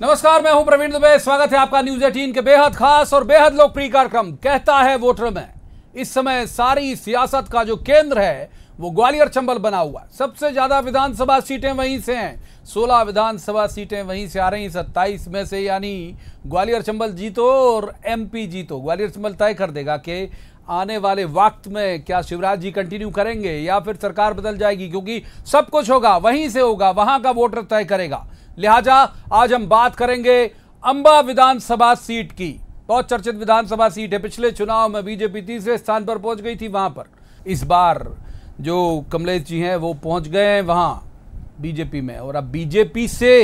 नमस्कार, मैं हूं प्रवीण दुबे। स्वागत है आपका न्यूज 18 के बेहद खास और बेहद लोकप्रिय कार्यक्रम कहता है वोटर में। इस समय सारी सियासत का जो केंद्र है वो ग्वालियर चंबल बना हुआ है। सबसे ज्यादा विधानसभा सीटें वहीं से हैं, 16 विधानसभा सीटें वहीं से आ रही, 27 में से, यानी ग्वालियर चंबल जीतो और एमपी जीतो। ग्वालियर चंबल तय कर देगा कि आने वाले वक्त में क्या शिवराज जी कंटिन्यू करेंगे या फिर सरकार बदल जाएगी, क्योंकि सब कुछ होगा वहीं से होगा, वहां का वोटर तय करेगा। लिहाजा आज हम बात करेंगे अंबा विधानसभा सीट की। बहुत चर्चित विधानसभा सीट है। पिछले चुनाव में बीजेपी तीसरे स्थान पर पहुंच गई थी वहां पर। इस बार जो कमलेश जी हैं वो पहुंच गए हैं वहां बीजेपी में, और अब बीजेपी से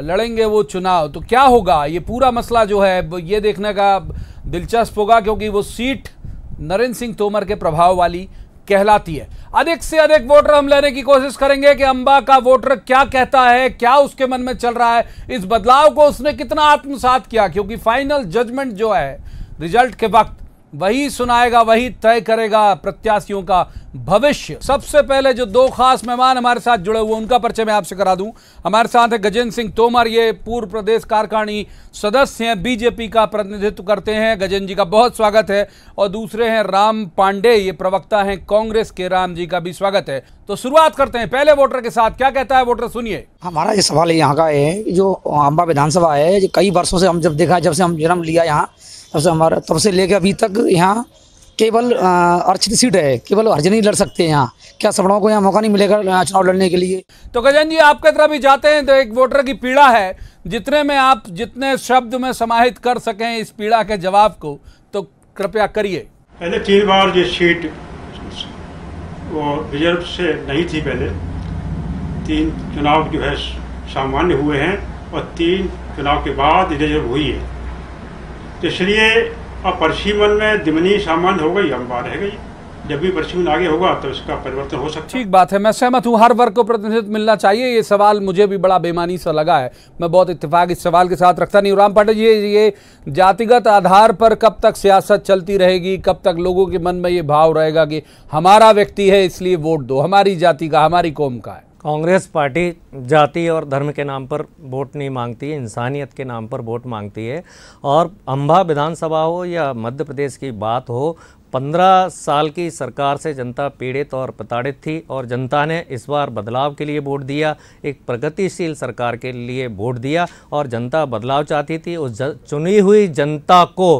लड़ेंगे वो चुनाव। तो क्या होगा, ये पूरा मसला जो है ये देखने का दिलचस्प होगा, क्योंकि वो सीट नरेंद्र सिंह तोमर के प्रभाव वाली कहलाती है। अधिक से अधिक वोटर हम लेने की कोशिश करेंगे कि अंबा का वोटर क्या कहता है, क्या उसके मन में चल रहा है, इस बदलाव को उसने कितना आत्मसात किया, क्योंकि फाइनल जजमेंट जो है रिजल्ट के वक्त वही सुनाएगा, वही तय करेगा प्रत्याशियों का भविष्य। सबसे पहले जो दो खास मेहमान हमारे साथ जुड़े हुए उनका परिचय मैं आपसे करा दूं। हमारे साथ है गजेंद्र सिंह तोमर, ये पूर्व प्रदेश कार्यकारिणी सदस्य हैं, बीजेपी का प्रतिनिधित्व करते हैं। गजेंद्र जी का बहुत स्वागत है। और दूसरे हैं राम पांडे, ये प्रवक्ता हैं कांग्रेस के। राम जी का भी स्वागत है। तो शुरुआत करते हैं पहले वोटर के साथ। क्या कहता है वोटर, सुनिए। हमारा ये सवाल यहाँ का है, जो अंबा विधानसभा है, जो कई वर्षों से हम जब देखा, जब से हम जन्म लिया यहाँ, तब से लेकर अभी तक यहाँ केवल आरक्षित सीट है, केवल हरिजन ही लड़ सकते हैं यहाँ। क्या सवर्णों को यहाँ मौका नहीं मिलेगा चुनाव लड़ने के लिए? तो गजेंद्र जी आपके तरफ भी जाते हैं तो एक वोटर की पीड़ा है, जितने में आप जितने शब्द में समाहित कर सकें इस पीड़ा के जवाब को, तो कृपया करिए। पहले 3 बार ये सीट वो रिजर्व से नहीं थी। पहले 3 चुनाव जो है सामान्य हुए हैं और 3 चुनाव के बाद रिजर्व हुई है। तो इसलिए अब परसीमन में दिमनी सामान्य हो गई, अंबा रह गई। जब भी परसीमन आगे होगा तो इसका परिवर्तन हो सकता है। ठीक बात है, मैं सहमत हूँ। हर वर्ग को प्रतिनिधित्व मिलना चाहिए। ये सवाल मुझे भी बड़ा बेमानी सा लगा है, मैं बहुत इत्तेफाक इस सवाल के साथ रखता नहीं हूँ। राम पांडे जी, ये जातिगत आधार पर कब तक सियासत चलती रहेगी, कब तक लोगों के मन में ये भाव रहेगा कि हमारा व्यक्ति है इसलिए वोट दो, हमारी जाति का, हमारी कौम का है? कांग्रेस पार्टी जाति और धर्म के नाम पर वोट नहीं मांगती है, इंसानियत के नाम पर वोट मांगती है। और अंबा विधानसभा हो या मध्य प्रदेश की बात हो, 15 साल की सरकार से जनता पीड़ित और प्रताड़ित थी, और जनता ने इस बार बदलाव के लिए वोट दिया, एक प्रगतिशील सरकार के लिए वोट दिया, और जनता बदलाव चाहती थी। उस चुनी हुई जनता को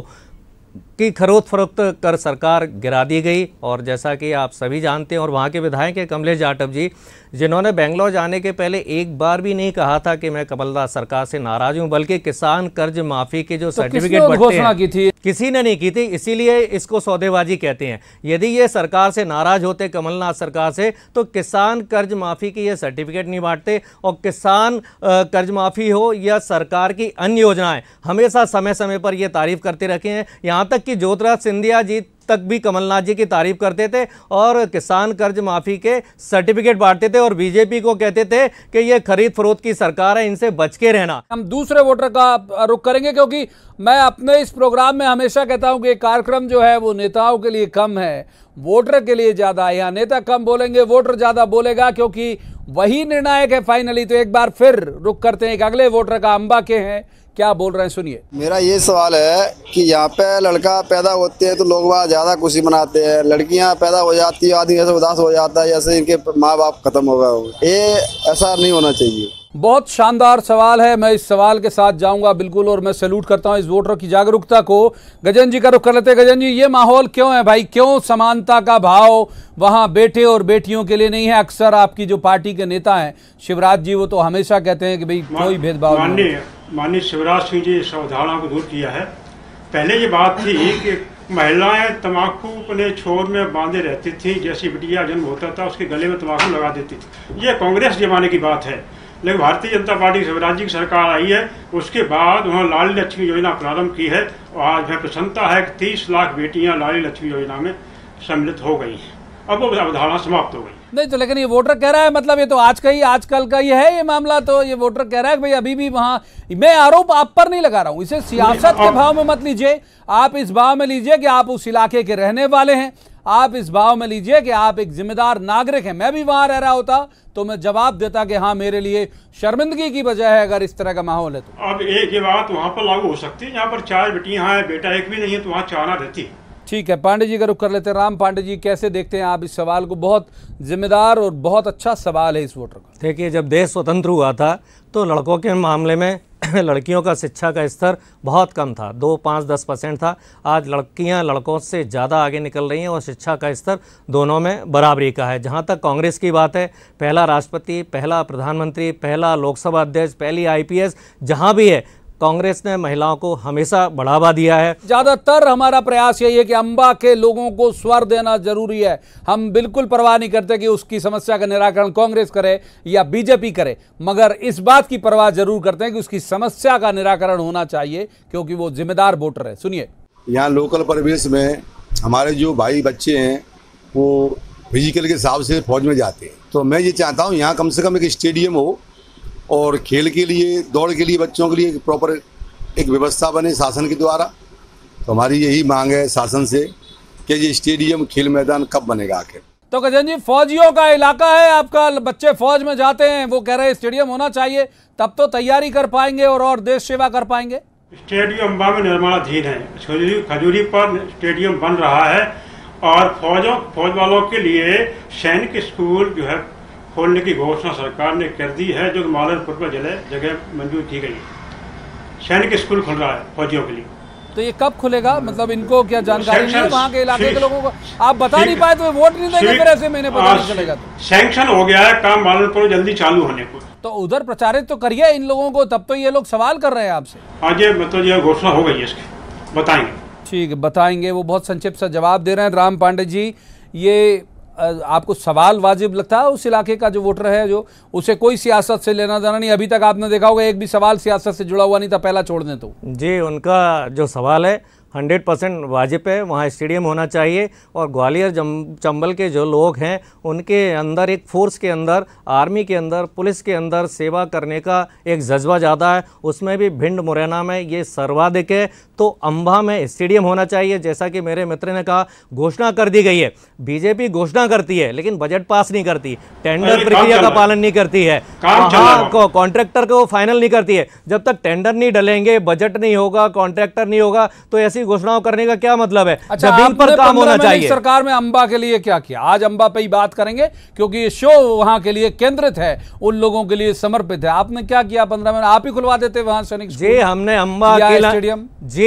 की खरोद फरोख्त कर सरकार गिरा दी गई। और जैसा कि आप सभी जानते हैं, और वहाँ के विधायक हैं कमलेश जाटव जी, जिन्होंने बेंगलोर जाने के पहले एक बार भी नहीं कहा था कि मैं कमलनाथ सरकार से नाराज हूं, बल्कि किसान कर्ज माफी के जो सर्टिफिकेट बंटते हैं किसी ने नहीं की थी, इसीलिए इसको सौदेबाजी कहते हैं। यदि ये सरकार से नाराज होते, कमलनाथ सरकार से, तो किसान कर्ज माफी की ये सर्टिफिकेट नहीं बांटते। और किसान कर्ज माफी हो या सरकार की अन्य योजनाएं, हमेशा समय समय पर ये तारीफ करते रखे हैं। यहाँ तक कि ज्योतिरादित्य सिंधिया जी तक भी कमलनाथ जी की तारीफ करते थे और किसान कर्ज माफी के सर्टिफिकेट बांटते थे, और बीजेपी को कहते थे कि ये खरीद फरोख्त की सरकार है, इनसे बच के रहना। हम दूसरे वोटर का रुख करेंगे, क्योंकि मैं अपने इस प्रोग्राम में हमेशा कहता हूं कि कार्यक्रम जो है वो नेताओं के लिए कम है, वोटर के लिए ज्यादा है। यहाँ नेता कम बोलेंगे, वोटर ज्यादा बोलेगा, क्योंकि वही निर्णायक है फाइनली। तो एक बार फिर रुख करते हैं एक अगले वोटर का, अंबा के हैं, क्या बोल रहे हैं सुनिए। मेरा ये सवाल है कि यहाँ पे लड़का पैदा होते हैं तो लोग वहाँ ज्यादा खुशी मनाते हैं, लड़कियाँ पैदा हो जाती है आदमी ऐसे उदास हो जाता है जैसे इनके माँ बाप खत्म हो गए। ये ऐसा नहीं होना चाहिए। बहुत शानदार सवाल है, मैं इस सवाल के साथ जाऊंगा बिल्कुल, और मैं सैल्यूट करता हूं इस वोटर की जागरूकता को। गजेंद्र जी का रुख कर लेते हैं। गजेंद्र जी, ये माहौल क्यों है भाई, क्यों समानता का भाव वहां बेटे और बेटियों के लिए नहीं है? अक्सर आपकी जो पार्टी के नेता हैं शिवराज जी, वो तो हमेशा कहते हैं कि भाई कोई भेदभाव नहीं। माननीय शिवराज सिंह जी इस अवधारणा को दूर किया है। पहले ये बात थी कि महिलाएं तंबाकू अपने छोर में बांधे रहती थी, जैसी बिटिया जन्म होता था उसके गले में तंबाकू लगा देती थी। ये कांग्रेस जमाने की बात है। लेकिन भारतीय जनता पार्टी शिवराज जी की सरकार आई है, उसके बाद उन्होंने लाडली लक्ष्मी योजना प्रारंभ की है, और आज में प्रसन्नता है कि 30 लाख बेटियां लाडली लक्ष्मी योजना में सम्मिलित हो गई हैं। अब वो अवधारणा समाप्त हो गई। नहीं तो लेकिन ये वोटर कह रहा है, मतलब ये तो आजकल का ये है ये मामला। तो ये वोटर कह रहा है कि भाई अभी भी वहां, मैं आरोप आप पर नहीं लगा रहा हूं, इसे सियासत के भाव में मत लीजिए, आप इस भाव में लीजिए कि आप उस इलाके के रहने वाले हैं, आप इस भाव में लीजिए कि आप एक जिम्मेदार नागरिक हैं। मैं भी वहां रह रहा होता तो मैं जवाब देता कि हाँ, मेरे लिए शर्मिंदगी की वजह है अगर इस तरह का माहौल है तो। अब एक ये बात वहाँ पर लागू हो सकती है जहाँ पर 4 बेटियां हैं, बेटा एक भी नहीं है, तो वहाँ 4 रहती है। ठीक है, पांडे जी का रुख कर लेते हैं। राम पांडे जी, कैसे देखते हैं आप इस सवाल को? बहुत जिम्मेदार और बहुत अच्छा सवाल है इस वोटर का। देखिए, जब देश स्वतंत्र हुआ था तो लड़कों के मामले में लड़कियों का शिक्षा का स्तर बहुत कम था, 2, 5, 10% था। आज लड़कियां लड़कों से ज़्यादा आगे निकल रही हैं और शिक्षा का स्तर दोनों में बराबरी का है। जहां तक कांग्रेस की बात है, पहला राष्ट्रपति, पहला प्रधानमंत्री, पहला लोकसभा अध्यक्ष, पहली IPS जहां भी है, कांग्रेस ने महिलाओं को हमेशा बढ़ावा दिया है। ज्यादातर हमारा प्रयास यही है कि अंबा के लोगों को स्वर देना जरूरी है। हम बिल्कुल परवाह नहीं करते कि उसकी समस्या का निराकरण कांग्रेस करे या बीजेपी करे, मगर इस बात की परवाह जरूर करते हैं कि उसकी समस्या का निराकरण होना चाहिए, क्योंकि वो जिम्मेदार वोटर है। सुनिए। यहाँ लोकल परिवेश में हमारे जो भाई बच्चे हैं वो फिजिकल के हिसाब से फौज में जाते हैं, तो मैं ये चाहता हूँ यहाँ कम से कम एक स्टेडियम हो और खेल के लिए, दौड़ के लिए बच्चों के लिए प्रॉपर एक व्यवस्था बने शासन के द्वारा। तो हमारी यही मांग है शासन से कि ये स्टेडियम, खेल मैदान कब बनेगा आखिर। तो गजन जी, फौजियों का इलाका है आपका, बच्चे फौज में जाते हैं, वो कह रहे हैं स्टेडियम होना चाहिए, तब तो तैयारी कर पाएंगे और देश सेवा कर पाएंगे। स्टेडियम अंबा में निर्माणाधीन है, खजूरी पर स्टेडियम बन रहा है और फौज वालों के लिए सैनिक स्कूल जो है खोलने की घोषणा सरकार ने कर दी है, जो मालनपुर पर जगह मंजूर की गई है। सैनिक स्कूल खुल रहा है फौजियों के लिए। तो ये कब खुलेगा? मतलब इनको क्या जानकारी नहीं है वहाँ के इलाके के लोगों को? आप बता नहीं पाए तो वोट नहीं देंगे, फिर ऐसे महीने पता नहीं चलेगा। तो सैंक्शन हो गया है काम मालनपुर जल्दी चालू होने को, तो उधर प्रचारित तो करिए इन लोगों को, तब तो ये लोग सवाल कर रहे हैं आपसे। आज ये मतलब ये घोषणा हो गई है, इसकी बताएंगे। ठीक है, बताएंगे। वो बहुत संक्षिप्त सा जवाब दे रहे हैं राम पांडे जी। ये आपको सवाल वाजिब लगता है? उस इलाके का जो वोटर है, जो उसे कोई सियासत से लेना देना नहीं, अभी तक आपने देखा होगा एक भी सवाल सियासत से जुड़ा हुआ नहीं था, पहला छोड़ दें तो। जी, उनका जो सवाल है 100% वाजिब है, वहाँ स्टेडियम होना चाहिए। और ग्वालियर चंबल के जो लोग हैं उनके अंदर एक फोर्स के अंदर, आर्मी के अंदर, पुलिस के अंदर सेवा करने का एक जज्बा ज़्यादा है, उसमें भी भिंड मुरैना में ये सर्वाधिक है। तो अंबा में स्टेडियम होना चाहिए। जैसा कि मेरे मित्र ने कहा, घोषणा कर दी गई है। बीजेपी घोषणा करती है लेकिन बजट पास नहीं करती, टेंडर प्रक्रिया का पालन नहीं करती है, कॉन्ट्रैक्टर को फाइनल नहीं करती है। जब तक टेंडर नहीं डलेंगे, बजट नहीं होगा, कॉन्ट्रैक्टर नहीं होगा, तो ऐसी घोषणाओं करने का क्या मतलब है? अच्छा, जमीन पर काम होना चाहिए। सरकार में अंबा के लिए क्या किया? आज अंबा पे ही बात करेंगे क्योंकि ये शो वहां के लिए केंद्रित है, उन लोगों के लिए समर्पित है। आपने क्या किया 15 मिनट? आप ही खुलवा देते वहां सैनिक स्कूल? जी, हमने अंबा के स्टेडियम, जी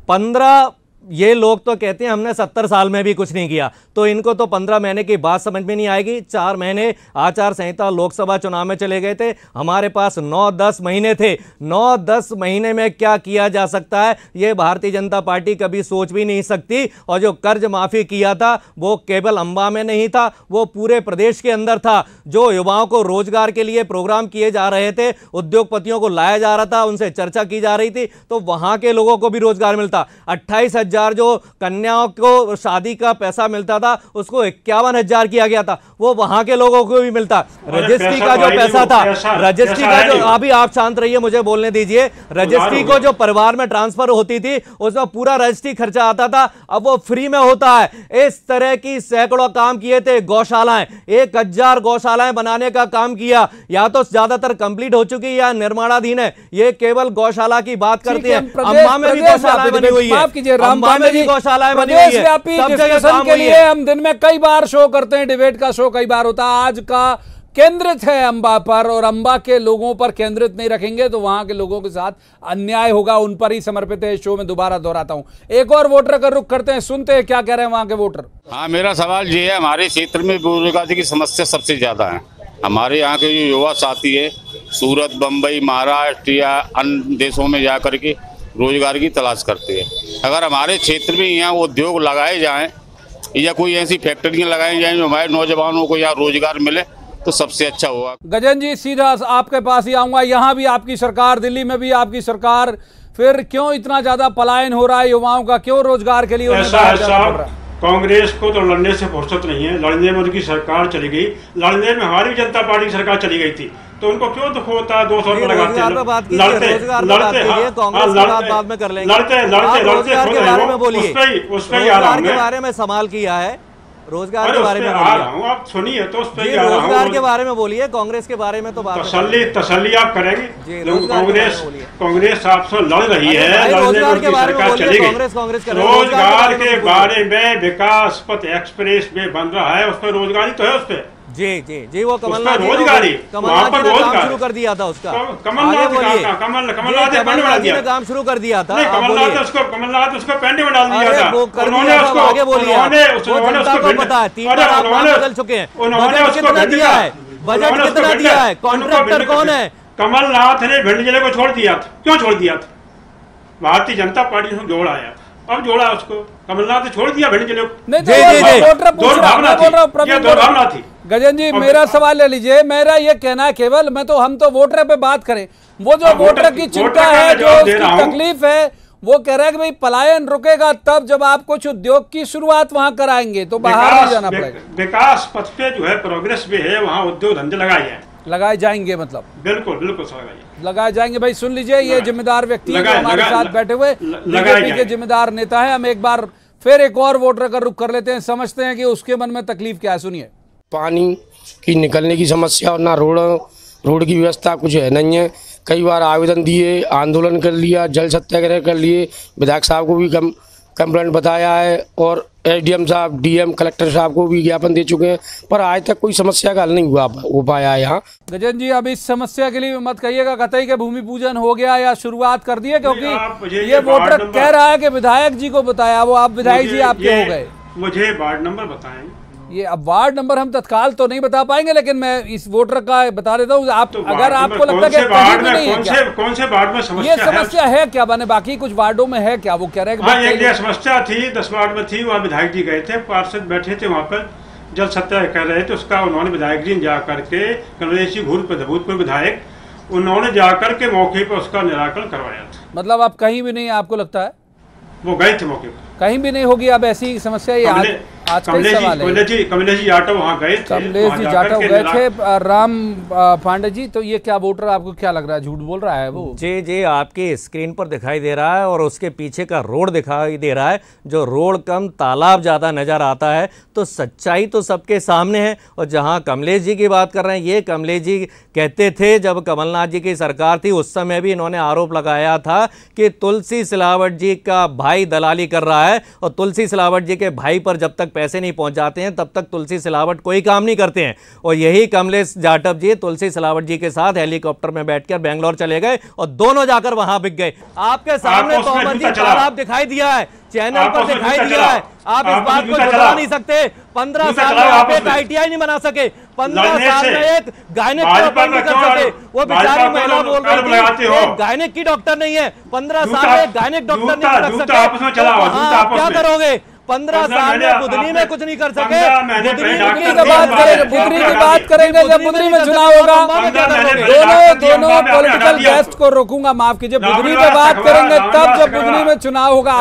15, ये लोग तो कहते हैं हमने 70 साल में भी कुछ नहीं किया, तो इनको तो 15 महीने की बात समझ में नहीं आएगी। 4 महीने आचार संहिता लोकसभा चुनाव में चले गए थे, हमारे पास 9-10 महीने थे। 9-10 महीने में क्या किया जा सकता है, ये भारतीय जनता पार्टी कभी सोच भी नहीं सकती। और जो कर्ज माफी किया था वो केवल अंबा में नहीं था, वो पूरे प्रदेश के अंदर था। जो युवाओं को रोजगार के लिए प्रोग्राम किए जा रहे थे, उद्योगपतियों को लाया जा रहा था, उनसे चर्चा की जा रही थी, तो वहां के लोगों को भी रोजगार मिलता। 28,000 जो कन्याओं को शादी का पैसा मिलता था उसको 51,000 किया गया था, वो वहां के लोगों को भी मिलता। रजिस्ट्री का जो पैसा था, रजिस्ट्री का जो, अभी आप शांत रहिए, मुझे बोलने दीजिए। रजिस्ट्री को जो परिवार में ट्रांसफर होती थी उसमें पूरा रजिस्ट्री खर्चा आता था, अब वो फ्री में होता है। इस तरह की सैकड़ों काम किए थे। गौशालाएं, 1000 गौशालाएं बनाने का काम किया, या तो ज्यादातर कंप्लीट हो चुकी या निर्माणाधीन है। ये केवल गौशाला की बात करते हैं, अंबा में भी गौशालाएं बनी हुई है, अंबा में भी गौशालाएं बनी हुई है। सब जगह काम के लिए हम दिन में कई बार शो करते हैं, डिबेट का शो कई बार होता है। आज का केंद्रित है अंबा पर, और अंबा के लोगों पर केंद्रित नहीं रखेंगे तो वहां के लोगों के साथ अन्याय होगा, उन पर ही समर्पित है। शो में दोबारा दोहराता हूं। एक और वोटर का रुख करते हैं, सुनते हैं क्या कह रहे हैं वहां के वोटर। हाँ, मेरा सवाल ये है, हमारे क्षेत्र में बेरोजगारी की समस्या सबसे ज्यादा है। हमारे यहाँ के जो युवा साथी है सूरत, बम्बई, महाराष्ट्र या अन्य देशों में जा करके रोजगार की तलाश करते हैं। अगर हमारे क्षेत्र में यहाँ उद्योग लगाए जाएं या कोई ऐसी फैक्ट्रियां लगाई जाएं जो हमारे नौजवानों को यहाँ रोजगार मिले तो सबसे अच्छा होगा। गजन जी, सीधा आपके पास ही आऊंगा। यहाँ भी आपकी सरकार, दिल्ली में भी आपकी सरकार, फिर क्यों इतना ज्यादा पलायन हो रहा है युवाओं का? क्यों रोजगार के लिए कांग्रेस को तो लड़ने से फुर्सत नहीं है। लड़ने में उनकी सरकार चली गई, लड़ने में हमारी जनता पार्टी की सरकार चली गई थी। तो उनको क्यों दुख होता है? 200 रुपये लगाते रोजगार पे बात कीजिए, लड़ते रोजगार पे बात कीजिए, हाँ, कांग्रेस की बात बाद में कर लेंगे। लड़ते रोजगार के बारे में बोलिए, उस पे ही आ रहा हूं रोजगार के मैं। बारे में सवाल किया है, रोजगार अरे के बारे में उस पे आ रहा हूं, आप सुनिए तो उस पे ही आ रहा हूं। रोजगार के बारे में बोलिए, कांग्रेस के बारे में तो बात तसल्ली आप जी, करेंगे। रोजगार के बारे में बोलिए। कांग्रेस आपसे लड़ रही है, भाई, लड़ने रोजगार में के उनकी बारे में सरकार बोलिए, चली गई। कांग्रेस कर रही है, रोजगार के बोलिए। बारे में विकास पथ एक्सप्रेस वे बन रहा है, उस पर रोजगारी तो है उस पे। जी जी जी, वो कमलनाथ जी रोजगारी ने काम शुरू कर दिया था उसका। कमलनाथ ने पेंड बना दिया, काम शुरू कर दिया था। कमलनाथ उसको पेंड में डाल दिया था। उन्होंने आगे बोलिए, जनता को पता है 3 बार आप नाम बदल चुके हैं। बजट कितना दिया है, बजट कितना दिया है, कॉन्ट्रैक्टर कौन है? कमलनाथ ने भिंड जिले को छोड़ दिया था। क्यों छोड़ दिया था? भारतीय जनता पार्टी ने जोड़ आया था, अब जोड़ा उसको। कमलनाथ ने छोड़ दिया भिंड जिले को। दुर्भावना थी। गजेंद्र जी, मेरा सवाल ले लीजिए। मेरा ये कहना है केवल, हम तो वोटर पे बात करें, वो जो वोटर की चिंता है, जो उसकी तकलीफ है, वो कह रहा है कि भाई पलायन रुकेगा तब जब आप कुछ उद्योग की शुरुआत वहां कराएंगे, तो बाहर नहीं जाना पड़ेगा। विकास पथ पे जो है, प्रोग्रेस पे है, वहाँ उद्योग धंधे लगाए जाएंगे, मतलब बिल्कुल लगाए जाएंगे। भाई सुन लीजिए, ये जिम्मेदार व्यक्ति हमारे साथ बैठे हुए बीजेपी के जिम्मेदार नेता है। हम एक बार फिर एक और वोटर का रुख कर लेते हैं, समझते हैं कि उसके मन में तकलीफ क्या है। सुनिए। पानी की निकलने की समस्या और ना रोड की व्यवस्था कुछ है नहीं है। कई बार आवेदन दिए, आंदोलन कर लिया, जल सत्याग्रह कर लिए, विधायक साहब को भी कंप्लेंट बताया है और एसडीएम साहब, डीएम, कलेक्टर साहब को भी ज्ञापन दे चुके हैं, पर आज तक कोई समस्या का हल नहीं हो पाया है यहाँ। गजेंद्र जी, अब इस समस्या के लिए मत कहिएगा कतई के भूमि पूजन हो गया या शुरुआत कर दी है, क्योंकि ये वोटर कह रहा है कि विधायक जी को बताया, वो आप विधायक जी आपके हो गए। मुझे वार्ड नंबर बताएं। ये अब वार्ड नंबर हम तत्काल तो नहीं बता पाएंगे, लेकिन मैं इस वोटर का बता देता हूँ। आप तो अगर आपको लगता है कि कहीं भी नहीं है, कौन से वार्ड में समस्या ये समस्या है क्या? बने बाकी कुछ वार्डों में है क्या? वो कह रहे हैं एक समस्या थी, 10 वार्ड में थी, वहाँ विधायक जी गए थे, पार्षद बैठे थे वहाँ पर, जल सत्याग्रह कर रहे थे। उसका उन्होंने विधायक जी जा करके, कमलेश जी भूतपूर्व विधायक, उन्होंने जाकर के मौके पर उसका निराकरण करवाया था। मतलब आप कहीं भी नहीं, आपको लगता है वो गए थे मौके पर, कहीं भी नहीं होगी अब ऐसी समस्या? ये आज का सवाल है। कमलेश जी जाटव वहाँ गए थे, कमलेश जी जाटव गए थे। राम पांडे जी, तो ये क्या वोटर आपको क्या लग रहा है, झूठ बोल रहा है वो? जी आपकी स्क्रीन पर दिखाई दे रहा है और उसके पीछे का रोड दिखाई दे रहा है, जो रोड कम तालाब ज़्यादा नज़र आता है। तो सच्चाई तो सबके सामने है। और जहाँ कमलेश जी की बात कर रहे हैं, ये कमलेश जी कहते थे जब कमलनाथ जी की सरकार थी, उस समय भी इन्होंने आरोप लगाया था कि तुलसी सिलावट जी का भाई दलाली कर रहा है, और तुलसी सिलावट जी के भाई पर जब तक पैसे नहीं पहुंच जाते हैं तब तक तुलसी सिलावट कोई काम नहीं करते हैं। और यही कमलेश जाटव जी तुलसी सिलावट जी के साथ हेलीकॉप्टर में बैठकर बेंगलोर चले गए और दोनों जाकर वहां बिक गए। आपके सामने तोमर जी तालाब दिखाई दिया है, चैनल पर दिखाई दिया है। आप इस बात को छुपा नहीं सकते। 15 साल में आप एक ITI नहीं बना सके, 15 साल में एक गायनेक को अपॉइंट नहीं कर सके। वो बेचारी महिला बोल रही थी एक गायनेक की डॉक्टर नहीं है, 15 साल में एक गायनेक डॉक्टर नहीं रख सके। आप क्या करोगे? 15 साल में बुधनी में कुछ नहीं कर सके। बुधनी की बात करेंगे जब बुधनी में चुनाव होगा। दोनों पॉलिटिकल गेस्ट को रोकूंगा, माफ कीजिए। बुधनी पे बात करेंगे तब जब बुधनी में चुनाव होगा।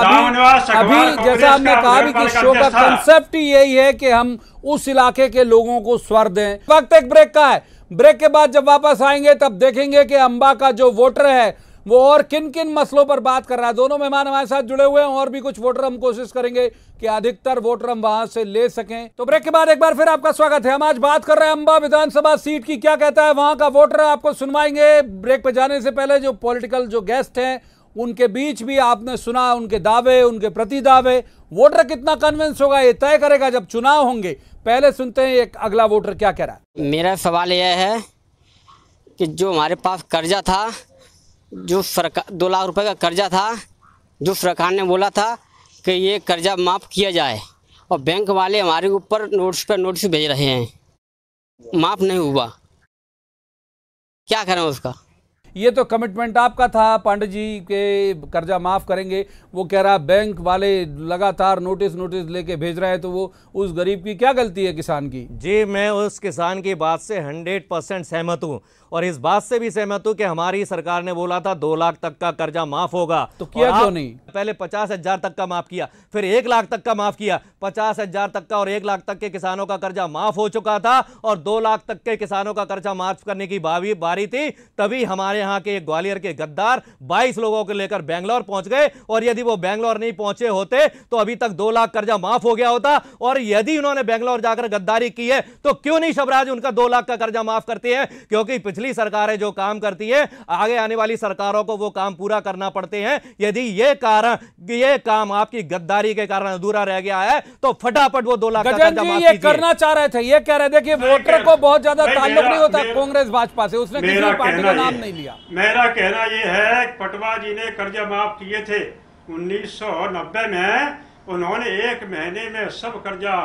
अभी जैसा हमने कहा भी कि शो का कंसेप्ट ही यही है कि हम उस इलाके के लोगों को स्वर दें। वक्त एक ब्रेक का है, ब्रेक के बाद जब वापस आएंगे तब देखेंगे कि अंबा का जो वोटर है वो और किन किन मसलों पर बात कर रहा है। दोनों मेहमान हमारे साथ जुड़े हुए हैं, और भी कुछ वोटर हम कोशिश करेंगे कि अधिकतर वोटर हम वहां से ले सकें। तो ब्रेक के बाद एक बार फिर आपका स्वागत है। हम आज बात कर रहे हैं अंबा विधानसभा सीट की। क्या कहता है वहां का वोटर, आपको सुनवाएंगे। ब्रेक पे जाने से पहले जो पॉलिटिकल जो गेस्ट हैं उनके बीच भी आपने सुना उनके दावे, उनके प्रति दावे। वोटर कितना कन्विंस होगा ये तय करेगा जब चुनाव होंगे। पहले सुनते हैं एक अगला वोटर क्या कह रहा है। मेरा सवाल यह है कि जो हमारे पास कर्जा था, जो सरकार 2 लाख रुपए का कर्जा था, जो सरकार ने बोला था कि ये कर्जा माफ़ किया जाए, और बैंक वाले हमारे ऊपर नोटिस पर नोटिस भेज रहे हैं, माफ़ नहीं हुआ। क्या करें उसका? ये तो कमिटमेंट आपका था पांडे जी के कर्जा माफ करेंगे। वो कह रहा बैंक वाले लगातार नोटिस लेके भेज रहे हैं, तो वो उस गरीब की क्या गलती है किसान की? जी मैं उस किसान की बात से 100% सहमत हूँ। और इस बात से भी सहमत हूं कि हमारी सरकार ने बोला था 2 लाख तक का कर्जा माफ होगा, तो किया क्यों नहीं? पहले 50,000 तक का माफ किया, फिर 1 लाख तक का माफ किया। 50,000 तक का और 1 लाख तक के किसानों का कर्जा माफ हो चुका था और 2 लाख तक के किसानों का कर्जा माफ करने की बारी थी। तभी हमारे यहां के ग्वालियर के गद्दार 22 लोगों को लेकर बेंगलोर पहुंच गए, और यदि वो बेंगलोर नहीं पहुंचे होते तो अभी तक 2 लाख कर्जा माफ हो गया होता। और यदि उन्होंने बेंगलोर जाकर गद्दारी की है तो क्यों नहीं शिवराज उनका 2 लाख का कर्जा माफ करती है? क्योंकि पिछली सरकारें जो काम करती है, आगे आने वाली सरकारों को वो काम पूरा करना पड़ते हैं। यदि ये काम आपकी गद्दारी के कारण अधूरा रह गया है तो फटाफट वो 2 लाख का कर्जा माफ कीजिए। ये करना चाह रहे थे, ये कह रहे थे कि वोटर को बहुत ज्यादा ताल्लुक नहीं होता कांग्रेस भाजपा से, उसने किसी पार्टी का नाम नहीं लिया। मेरा कहना यह है, पटवा जी ने कर्जा माफ किए थे 1990 में, उन्होंने 1 महीने में सब कर्जा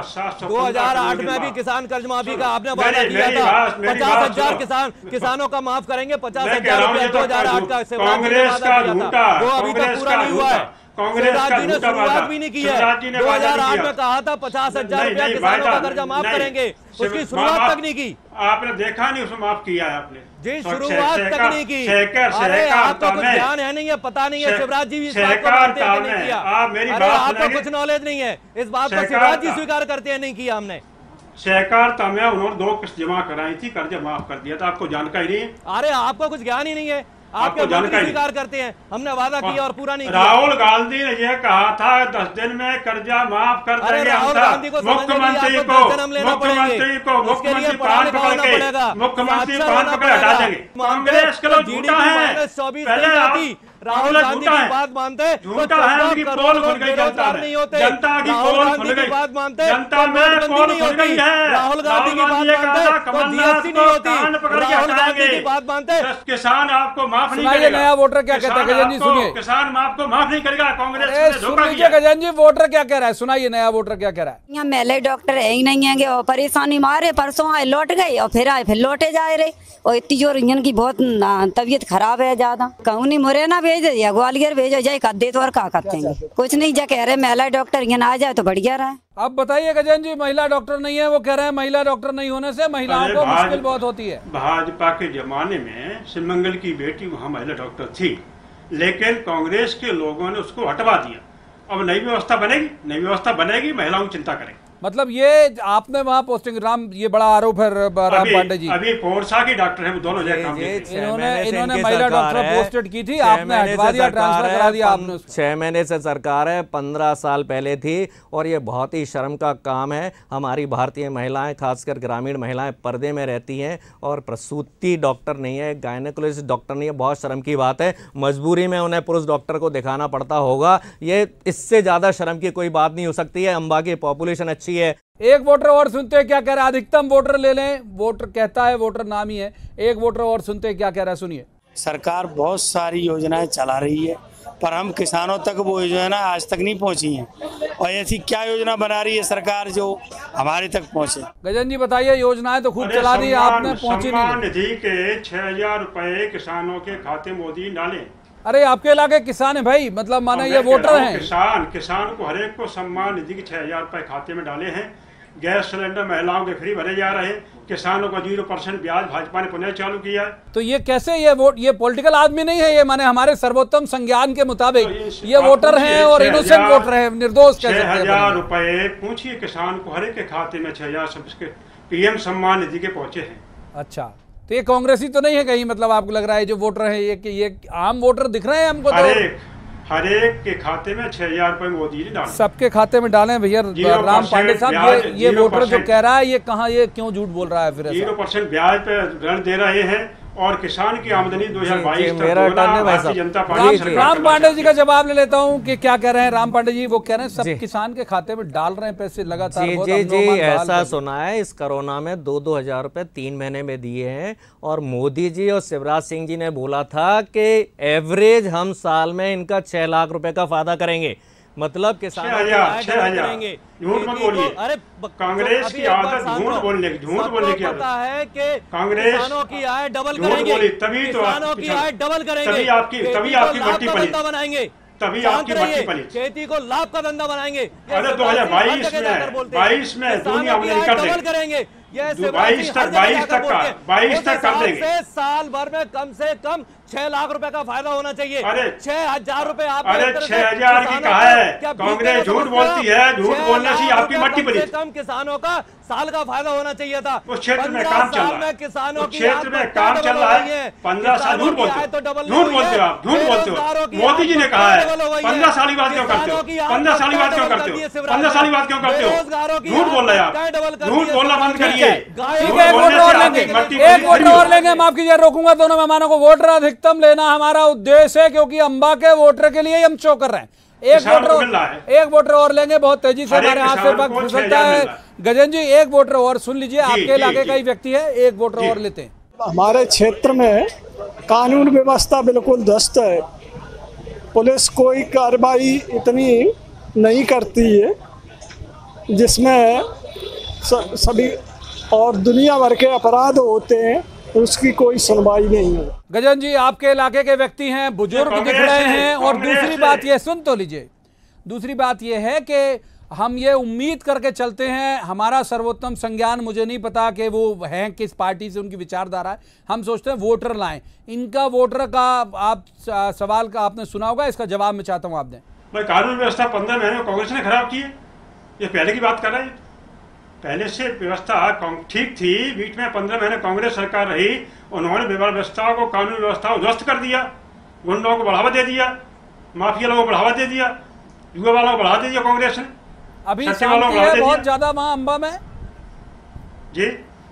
2008 में भी किसान कर्ज माफी का आपने वादा किया था। 50,000 किसानों का माफ करेंगे, 50,000 रुपया 2008 का कांग्रेस का झूठा, वो अभी तक पूरा नहीं हुआ है। शिवराज जी ने शुरुआत भी नहीं की है। 2008 में कहा था 50,000 रुपया किसानों का कर्जा माफ करेंगे, उसकी शुरुआत तक नहीं की। आपने देखा नहीं, उसमें माफ किया है आपने जी, शुरुआत तक नहीं की। अरे आपको कुछ ध्यान है नहीं है, पता नहीं है शिवराज जी इस बात को मानते हैं कि नहीं किया। अरे आपको कुछ नॉलेज नहीं है, इस बात को शिवराज जी स्वीकार करते हैं नहीं किया हमने। सहकारिता में उन्होंने 2 किस्त जमा कराई थी, कर्जा माफ कर दिया था, आपको जानकारी नहीं? अरे आपको कुछ ज्ञान ही नहीं है, आपको जानकारी स्वीकार करते हैं हमने वादा किया और पूरा नहीं किया। राहुल गांधी ने यह कहा था 10 दिन में कर्जा माफ कर देंगे। राहुल गांधी को मुख्यमंत्री को मुख्यमंत्री पान पकड़ हटा देंगे। कांग्रेस के लोग झूठा है, पहले राहुल गांधी की बात मानते, झूठा है, उनकी पोल खुल गई जनता में, जनता की पोल खुल गई, बात मानते, जनता में पोल खुल गई है। राहुल गांधी की बात मानते तो जीएसटी नहीं होती। राहुल गांधी की बात मानते, किसान आपको माफ नहीं करेगा। नया वोटर क्या कहता है गजन जी, सुनिए। किसान आपको माफ नहीं करेगा, कांग्रेस सुन लीजिए गजन जी वोटर क्या कह रहा है, सुनाइए नया वोटर क्या कह रहा है। यहाँ मेले डॉक्टर है ही नहीं है, और परेशानी मारे परसों आए लौट गए और फिर आए फिर लौटे जा रहे, और इतनी जोर इंजन की बहुत तबीयत खराब है ज्यादा। कहूँ नहीं मुरैना भेज दिया, ग्वालियर भेजो जाए कर दे तो और क्या करते हैं, कुछ नहीं जा कह रहे महिला डॉक्टर यहाँ आ जाए तो बढ़िया रहा है। अब बताइए गजन जी, महिला डॉक्टर नहीं है, वो कह रहे हैं महिला डॉक्टर नहीं होने से महिलाओं को मुश्किल बहुत होती है। भाजपा के जमाने में सिमंगल की बेटी वहाँ महिला डॉक्टर थी, लेकिन कांग्रेस के लोगों ने उसको हटवा दिया। अब नई व्यवस्था बनेगी, महिलाओं की चिंता करेंगे। मतलब ये आपने वहाँ पोस्टिंग ये बड़ा आरोप है राम पांडे जी। अभी कोरसा की डॉक्टर है, वो दोनों जगह काम करते हैं। इन्होंने महिला डॉक्टर पोस्टेड की थी, आपने हटवा दिया, ट्रांसफर करा दिया आपने। 6 महीने से सरकार है, 15 साल पहले थी, और ये बहुत ही शर्म का काम है। हमारी भारतीय महिलाएं, खासकर ग्रामीण महिलाएं पर्दे में रहती हैं और प्रसूति डॉक्टर नहीं है, गायनेकोलॉजिस्ट डॉक्टर नहीं है। बहुत शर्म की बात है, मजबूरी में उन्हें पुरुष डॉक्टर को दिखाना पड़ता होगा। ये इससे ज्यादा शर्म की कोई बात नहीं हो सकती है। अम्बा की पॉपुलेशन अच्छी है। एक वोटर और सुनते हैं क्या कह रहा है, अधिकतम वोटर ले लें, वोटर कहता है, वोटर नाम ही है। एक वोटर और सुनते हैं क्या कह रहा है, सुनिए। सरकार बहुत सारी योजनाएं चला रही है, पर हम किसानों तक वो योजना आज तक नहीं पहुंची हैं, और ऐसी क्या योजना बना रही है सरकार जो हमारे तक पहुंचे। गजन जी बताइए, योजनाएं तो खूब चला दी, आपने पहुंची नहीं। निधि के 6,000 रुपए किसानों के खाते मोदी डाले। अरे आपके इलाके किसान है भाई, मतलब माने ये वोटर हैं। किसान को हरेक को सम्मान निधि के 6,000 रुपए खाते में डाले हैं। गैस सिलेंडर महिलाओं के फ्री भरे जा रहे हैं। किसानों का 0% ब्याज भाजपा ने पुनः चालू किया है। तो ये कैसे, ये पॉलिटिकल आदमी नहीं है, ये माने हमारे सर्वोत्तम संज्ञान के मुताबिक तो ये वोटर हैं और इनोसेंट वोटर हैं, निर्दोष कैसे। 6,000 रुपए पूछिए किसान को, हरेक के खाते में 6,000 PM सम्मान निधि के पहुंचे हैं। अच्छा, तो ये कांग्रेसी तो नहीं है कहीं, मतलब आपको लग रहा है जो वोटर है ये आम वोटर दिख रहे हैं हमको? तो हरेक के खाते में 6,000 रुपए मोदी ने डाले, सबके खाते में डालें भैया। राम पांडे साहब, ये वोटर जो कह रहा है ये कहाँ, ये क्यों झूठ बोल रहा है? फिर 0% ब्याज पे ऋण दे रहे हैं, और किसान की आमदनी 2022 तक भारतीय जनता पार्टी। राम पांडे जी का जवाब ले लेता हूं कि क्या कह रहे हैं राम पांडे जी। वो कह रहे हैं सब किसान के खाते में डाल रहे हैं पैसे लगातार। जी ऐसा सुना है, इस कोरोना में 2-2 हजार रुपए 3 महीने में दिए हैं, और मोदी जी और शिवराज सिंह जी ने बोला था कि एवरेज हम साल में इनका 6 लाख रुपए का फायदा करेंगे। मतलब किसानों करेंगे। झूठ मत बोलिए, अरे कांग्रेस की आदत झूठ बोलने की पता है कि कांग्रेस किसानों की आय डबल करेंगे, तभी तो किसानों की आय डबल करेंगे, तभी आपकी भट्टी बनाएंगे, तभी आपकी भट्टी पली, खेती को लाभ का धंधा बनाएंगे। अरे 2022 में दुनिया में डबल करेंगे, ये 22 तक कर देंगे। साल भर में कम से कम 6 लाख रुपए का फायदा होना चाहिए। अरे 6,000 रुपए आप, अरे 6,000 की कहा है, कांग्रेस झूठ बोलती है, झूठ बोलने से आपकी मट्टी बनी। कम किसानों का साल का फायदा होना चाहिए था। उस क्षेत्र में काम चल रहा है, किसानों की क्षेत्र में काम चल रहा है। 15 साल झूठ बोलते हो, झूठ बोलते हो आप, झूठ बोलते हो। मोदी जी ने कहा है 15 साल की बात क्यों करते हो, 15 साल की बात क्यों करते हो, 15 साल की बात क्यों करते हो, झूठ बोल रहे हैं आप, झूठ बोलना बंद करिए। एक वोटर और लेंगे, माफ कीजिए रोकूंगा दोनों मेहमानों को। वोटर अधिकतम लेना हमारा उद्देश्य है, क्योंकि अंबा के वोटर के लिए हम शो कर रहे हैं। एक वोटर और लेंगे, बहुत तेजी से हमारे हाथ से वक्त फिसलता है। गजेंद्र जी एक वोटर और सुन लीजिए, आपके इलाके का ही व्यक्ति है, एक वोटर और लेते हैं। हमारे क्षेत्र में कानून व्यवस्था बिल्कुल ध्वस्त है, पुलिस कोई कार्रवाई इतनी नहीं करती है जिसमें सभी और दुनिया भर के अपराध होते हैं, उसकी कोई सुनवाई नहीं है। गजन जी आपके इलाके के व्यक्ति हैं, बुजुर्ग दिख रहे हैं, और दूसरी बात ये सुन तो लीजिए, दूसरी बात ये है कि हम ये उम्मीद करके चलते हैं, हमारा सर्वोत्तम संज्ञान, मुझे नहीं पता कि वो हैं किस पार्टी से, उनकी विचारधारा है, हम सोचते हैं वोटर लाएं। इनका वोटर का आप सवाल का आपने सुना होगा, इसका जवाब मैं चाहता हूँ आप दें। भाई कानून व्यवस्था 15 महीने में कांग्रेस ने खराब की है, ये पहले की बात कर रहा है। पहले से व्यवस्था ठीक थी, बीच में 15 महीने कांग्रेस सरकार रही, उन्होंने व्यवस्था को, कानून व्यवस्था को ध्वस्त कर दिया, गुंडों को बढ़ावा दे दिया, माफिया लोगों को बढ़ावा दे दिया, युवा वालों को बढ़ा दे दिया कांग्रेस ने। अभी शांति है बहुत ज्यादा वहां अंबा में जी,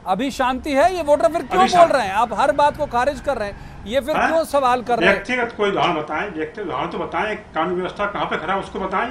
अभी शांति है। ये वोटर फिर क्यों बोल रहे हैं, आप हर बात को खारिज कर रहे हैं, ये फिर क्यों सवाल कर रहे हैं? व्यक्तिगत कोई उदाहरण बताएं, व्यक्तिगत उदाहरण तो बताएं, कानून व्यवस्था कहाँ पे खराब उसको बताएं,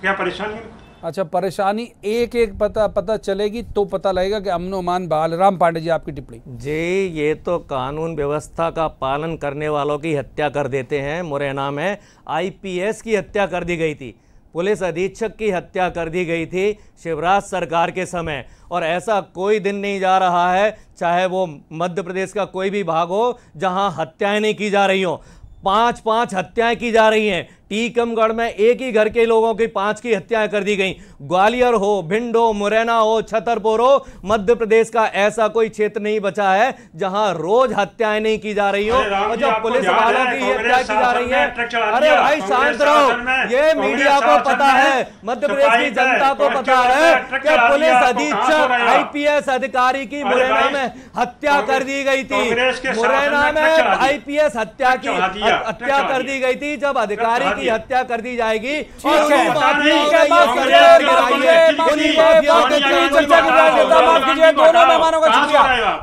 क्या परेशानी है? अच्छा, परेशानी एक एक पता चलेगी तो पता लगेगा कि अमन अमान बहाल। राम पांडे जी आपकी टिप्पणी। जी, ये तो कानून व्यवस्था का पालन करने वालों की हत्या कर देते हैं। मुरैना में IPS की हत्या कर दी गई थी, पुलिस अधीक्षक की हत्या कर दी गई थी शिवराज सरकार के समय, और ऐसा कोई दिन नहीं जा रहा है, चाहे वो मध्य प्रदेश का कोई भी भाग हो, जहां हत्याएं नहीं की जा रही हो। 5 हत्याएं की जा रही हैं। टीकमगढ़ में एक ही घर के लोगों की 5 की हत्याएं कर दी गई। ग्वालियर हो, भिंड हो, मुरैना हो, छतरपुर हो, मध्य प्रदेश का ऐसा कोई क्षेत्र नहीं बचा है जहां रोज हत्याएं नहीं की जा रही हो। और जब पुलिस वालों की हत्या की जा रही है, अरे भाई शांत रहो, ये मीडिया को पता है, मध्य प्रदेश की जनता को पता है कि पुलिस अधीक्षक IPS अधिकारी की मुरैना में हत्या कर दी गई थी। मुरैना में IPS हत्या कर दी गई थी। जब अधिकारी की हत्या कर दी जाएगी और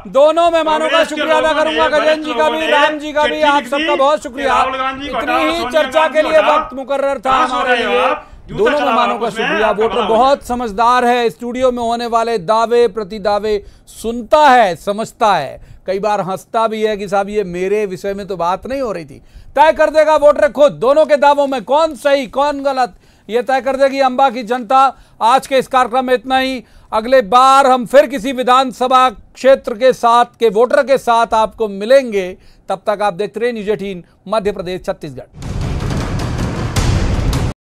दोनों मेहमानों का शुक्रिया अदा करूंगा, गजेंद्र जी का भी, राम जी का भी, आप सबका बहुत शुक्रिया। इतनी ही चर्चा के लिए वक्त मुकर्रर था हमारे लिए। दोनों मेहमानों का शुक्रिया। वोटर बहुत समझदार है, स्टूडियो में होने वाले दावे प्रति दावे सुनता है, समझता है, कई बार हंसता भी है कि साहब ये मेरे विषय में तो बात नहीं हो रही थी। तय कर देगा वोटर खुद, दोनों के दावों में कौन सही कौन गलत, ये तय कर देगी अंबा की जनता। आज के इस कार्यक्रम में इतना ही। अगले बार हम फिर किसी विधानसभा क्षेत्र के साथ के वोटर के साथ आपको मिलेंगे। तब तक आप देखते रहिए न्यूज़ 18 मध्य प्रदेश छत्तीसगढ़।